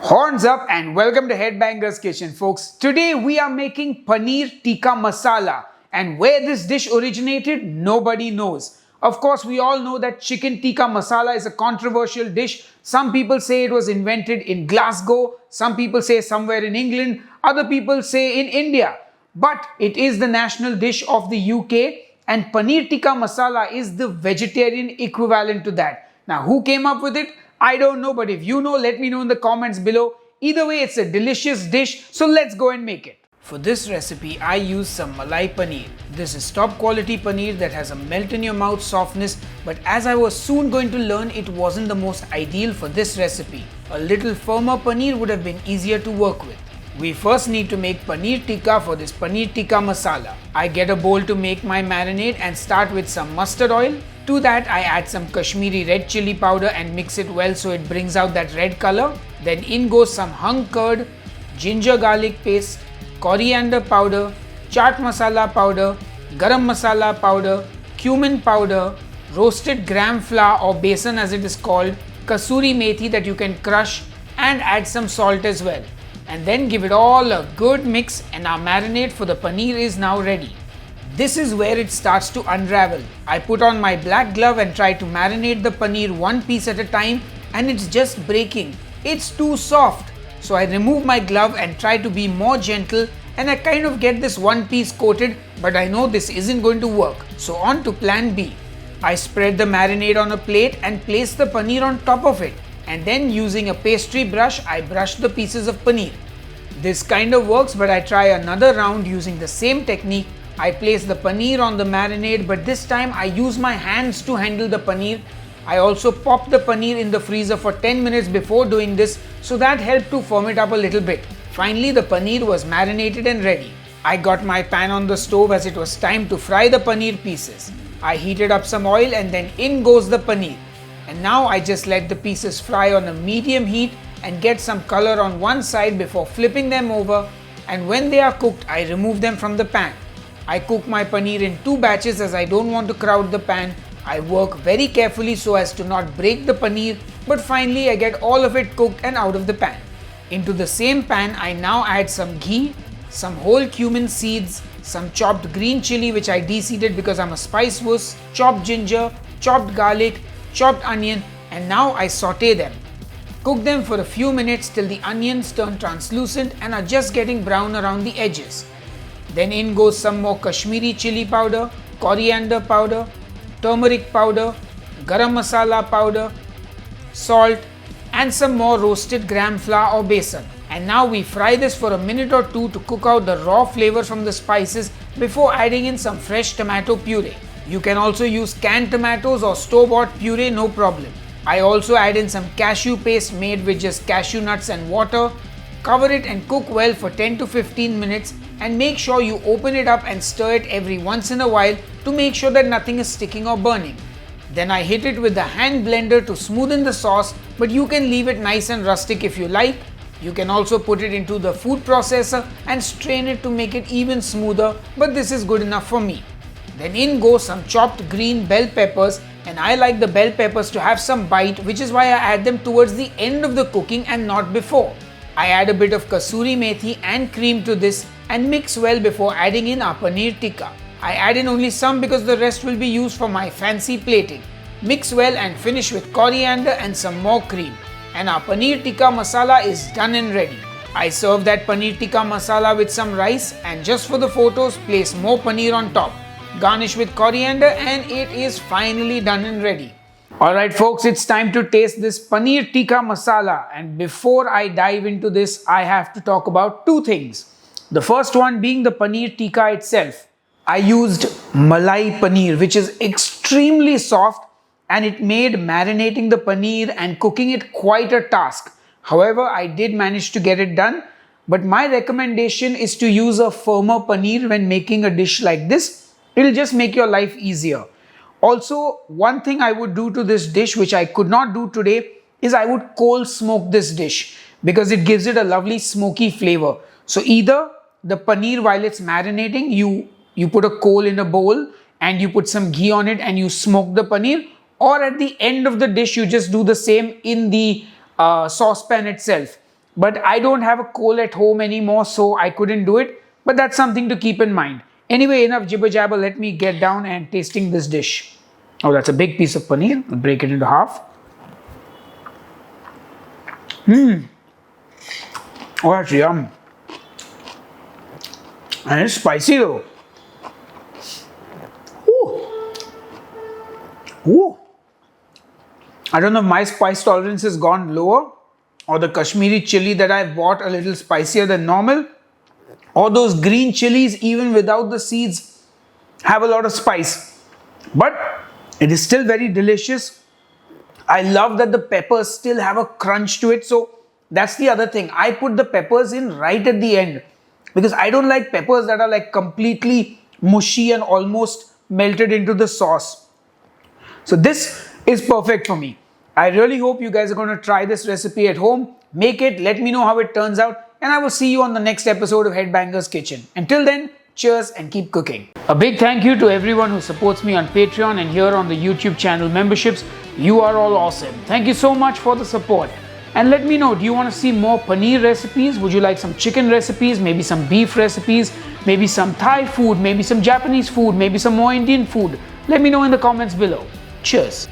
Horns up and welcome to Headbangers Kitchen, folks. Today we are making Paneer Tikka Masala, and where this dish originated, nobody knows. Of course, we all know that chicken tikka masala is a controversial dish. Some people say it was invented in Glasgow, some people say somewhere in England, other people say in India. But it is the national dish of the UK, and Paneer Tikka Masala is the vegetarian equivalent to that. Now, who came up with it? I don't know, but if you know, let me know in the comments below. Either way, it's a delicious dish, so let's go and make it. For this recipe, I use some malai paneer. This is top quality paneer that has a melt in your mouth softness, but as I was soon going to learn, it wasn't the most ideal for this recipe. A little firmer paneer would have been easier to work with. We first need to make paneer tikka for this paneer tikka masala. I get a bowl to make my marinade and start with some mustard oil. To that, I add some Kashmiri red chilli powder and mix it well so it brings out that red color. Then in goes some hung curd, ginger garlic paste, coriander powder, chaat masala powder, garam masala powder, cumin powder, roasted gram flour or besan as it is called, kasuri methi that you can crush, and add some salt as well. And then give it all a good mix, and our marinade for the paneer is now ready. This is where it starts to unravel. I put on my black glove and try to marinate the paneer one piece at a time, and it's just breaking. It's too soft. So I remove my glove and try to be more gentle, and I kind of get this one piece coated, but I know this isn't going to work. So on to plan B. I spread the marinade on a plate and place the paneer on top of it, and then using a pastry brush, I brush the pieces of paneer. This kind of works, but I try another round using the same technique. I place the paneer on the marinade, but this time I use my hands to handle the paneer. I also pop the paneer in the freezer for 10 minutes before doing this, so that helped to firm it up a little bit. Finally, the paneer was marinated and ready. I got my pan on the stove as it was time to fry the paneer pieces. I heated up some oil and then in goes the paneer. And now I just let the pieces fry on a medium heat and get some color on one side before flipping them over, and when they are cooked, I remove them from the pan. I cook my paneer in two batches as I don't want to crowd the pan. I work very carefully so as to not break the paneer, but finally I get all of it cooked and out of the pan. Into the same pan, I now add some ghee, some whole cumin seeds, some chopped green chilli which I de-seeded because I'm a spice wuss, chopped ginger, chopped garlic, chopped onion, and now I saute them. Cook them for a few minutes till the onions turn translucent and are just getting brown around the edges. Then in goes some more Kashmiri chilli powder, coriander powder, turmeric powder, garam masala powder, salt, and some more roasted gram flour or besan. And now we fry this for a minute or two to cook out the raw flavor from the spices before adding in some fresh tomato puree. You can also use canned tomatoes or store-bought puree, no problem. I also add in some cashew paste made with just cashew nuts and water. Cover it and cook well for 10 to 15 minutes, and make sure you open it up and stir it every once in a while to make sure that nothing is sticking or burning. Then I hit it with the hand blender to smoothen the sauce, but you can leave it nice and rustic if you like. You can also put it into the food processor and strain it to make it even smoother, but this is good enough for me. Then in go some chopped green bell peppers, and I like the bell peppers to have some bite, which is why I add them towards the end of the cooking and not before. I add a bit of kasuri methi and cream to this and mix well before adding in our paneer tikka. I add in only some because the rest will be used for my fancy plating. Mix well and finish with coriander and some more cream. And our paneer tikka masala is done and ready. I serve that paneer tikka masala with some rice, and just for the photos, place more paneer on top. Garnish with coriander, and it is finally done and ready. Alright folks, it's time to taste this Paneer Tikka Masala, and before I dive into this, I have to talk about two things. The first one being the Paneer Tikka itself. I used malai paneer, which is extremely soft, and it made marinating the paneer and cooking it quite a task. However, I did manage to get it done, but my recommendation is to use a firmer paneer when making a dish like this. It'll just make your life easier. Also, one thing I would do to this dish, which I could not do today, is I would coal smoke this dish because it gives it a lovely smoky flavor. So either the paneer, while it's marinating, you put a coal in a bowl and you put some ghee on it and you smoke the paneer, or at the end of the dish you just do the same in the saucepan itself. but I don't have a coal at home anymore, so I couldn't do it. But that's something to keep in mind. Anyway, enough jibber jabber. Let me get down and tasting this dish. Oh, that's a big piece of paneer. I'll break it into half. Oh, that's yum. And it's spicy though. Ooh. Ooh. I don't know if my spice tolerance has gone lower, or the Kashmiri chili that I bought a little spicier than normal, or those green chilies even without the seeds have a lot of spice. But it is still very delicious. I love that the peppers still have a crunch to it. So that's the other thing. I put the peppers in right at the end because I don't like peppers that are like completely mushy and almost melted into the sauce. So this is perfect for me. I really hope you guys are going to try this recipe at home. Make it, let me know how it turns out, and I will see you on the next episode of Headbangers Kitchen. Until then, cheers and keep cooking. A big thank you to everyone who supports me on Patreon and here on the YouTube channel memberships. You are all awesome. Thank you so much for the support. And let me know, do you want to see more paneer recipes? Would you like some chicken recipes? Maybe some beef recipes? Maybe some Thai food? Maybe some Japanese food? Maybe some more Indian food? Let me know in the comments below. Cheers.